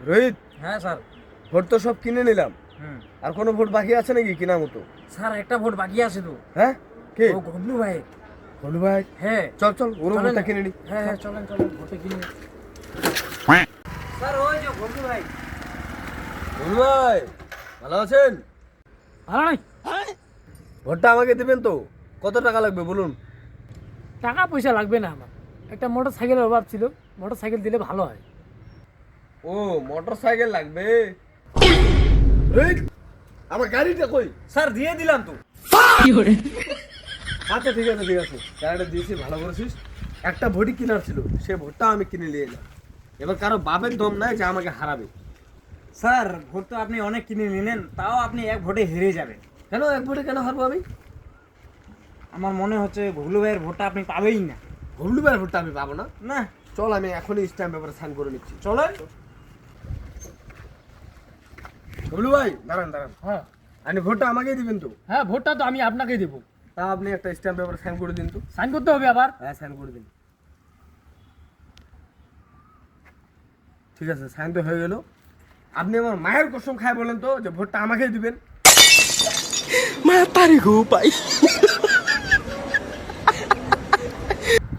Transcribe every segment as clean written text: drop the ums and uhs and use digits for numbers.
রোহিত, হ্যাঁ sir. Vote তো সব কিনে নিলাম, হুম আর কোনো ভোট বাকি আছে নাকি কেনার মতো? স্যার, একটা ভোট বাকি আছে তো। হ্যাঁ, কে? ও গবলু ভাই। বলু ভাই, হ্যাঁ চল চল ওর চলেন। ভোটটা কিনে নি। হ্যাঁ হ্যাঁ, চলেন চলেন, ভোটে কিনে নিই। স্যার ওই যে গবলু ভাই। বলু ভাই, ভালো আছেন? ভালো নাই? ভোটটা আমাকে দেবেন তো? কত টাকা লাগবে বলুন? টাকা পয়সা লাগবে না আমার, একটা মোটর সাইকেলের অভাব ছিল, মোটর সাইকেল দিলে ভালো হয়। ও, মোটর সাইকেল লাগবে। রোহিত, আমার গাড়িটা কই? স্যার দিয়ে দিলাম তো। আচ্ছা ঠিক আছে ঠিক আছে, গাড়িটা দিয়েছি, ভালো করেছিস। একটা ভোটই কেনার ছিল, সে ভোটটা আমি কিনে নিয়ে এলাম। এবার কারো বাপের দম নাই যে আমাকে হারাবে। স্যার ভোট তো আপনি অনেক কিনে নিলেন, তাও আপনি এক ভোটে হেরে যাবেন। কেন এক ভোটে কেন হারবো আমি? আমার মনে হচ্ছে গবলু ভাইয়ের ভোটটা আপনি পাবেই না। ভবলু ভাইয়ের ভোটটা আমি পাবো না? না, চল আমি এখনই স্ট্যাম্প পেপারে সাইন করে নিচ্ছি। চলেন। ভবলু ভাই, দাঁড়ান দাঁড়ান, হ্যাঁ আপনি ভোটটা আমাকেই দিবেন তো? হ্যাঁ, ভোটটা তো আমি আপনাকেই দেবো। তা আপনি একটা স্ট্যাম্প পেপারে সাইন করে দিন তো। সাইন করতে হবে আবার? হ্যাঁ, সাইন করে দিন। ঠিক আছে, সাইন তো হয়ে গেল। আপনি আমার মায়ের কসম খায় বলেন তো যে ভোটটা আমাকেই দিবেন।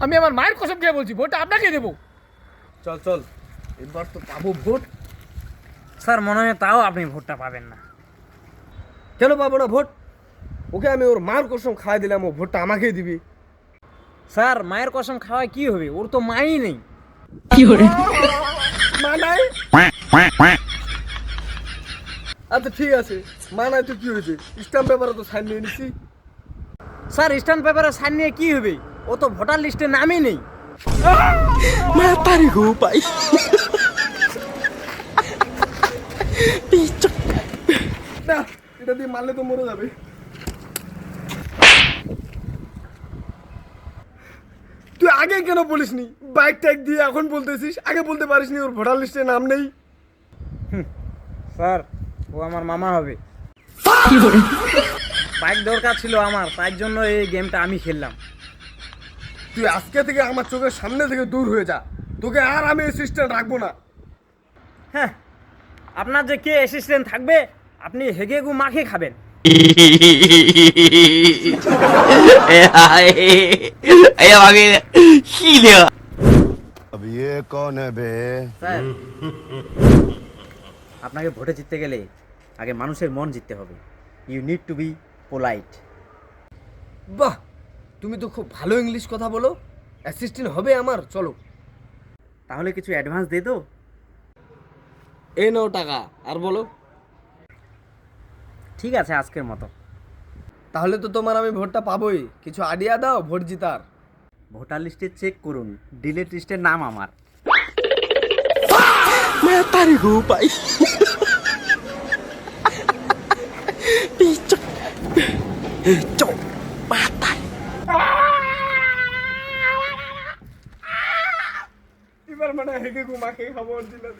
আমি আমার মায়ের কসম খেয়ে বলছি, ভোটটা আপনাকেই দেবো। চল চল, এবার তো পাবো ভোট। স্যার মনে হয় তাও আপনি ভোটটা পাবেন না। কেন পাবো না ভোট? ওকে আমি ওর মার কসম খাওয়াই দিলাম, ও ভোটটা আমাকেই দিবি। স্যার মায়ের কসম খাওয়ায় কি হবে, ওর তো মাই নেই। মা নাই? আচ্ছা ঠিক আছে, মা নাই তো কি হয়েছে, স্ট্যাম্প পেপারে তো সাইন নিয়ে নিছি। স্যার স্ট্যাম্প পেপারে সাইন নিয়ে কি হবে, ও তো ভোটার লিস্টে নামই নেই। না, এটা দিয়ে মারলে তো মরে যাবে। তুই আগে কেন বলিসনি? বাইক ট্যাগ দিয়ে এখন বলতেছিস, আগে বলতে পারিসনি ওর ভোটার লিস্টে নাম নেই? স্যার ও আমার মামা হবে। বাইক দরকার ছিল আমার, তার জন্য এই গেমটা আমি খেললাম। তুই আজকে থেকে আমার চোখের সামনে থেকে দূর হয়ে যা, তোকে আর আমি অ্যাসিস্ট্যান্ট রাখবো না। হ্যাঁ, আপনার যে কে অ্যাসিস্ট্যান্ট থাকবে, আপনি হেগে গু মাখে খাবেন। अब ये कौन है बे? স্যার আপনাকে ভোটে জিততে গেলে আগে মানুষের মন জিততে হবে। You need to be polite. বাহ, তুমি তো খুব ভালো ইংলিশ কথা বলো। অ্যাসিস্ট্যান্ট হবে আমার, চলো। তাহলে কিছু অ্যাডভান্স দে তো। এই নাও টাকা, আর বলো। ঠিক আছে, আজকের মতো। তাহলে তো তোমার আমি ভোটটা পাবোই, কিছু আইডিয়া দাও ভোট জিতার। ভোটার লিস্টে চেক করুন, ডিলেট লিস্টের নাম আমার। এবার মানে হেগে ঘুমাকে খবর দিলাম।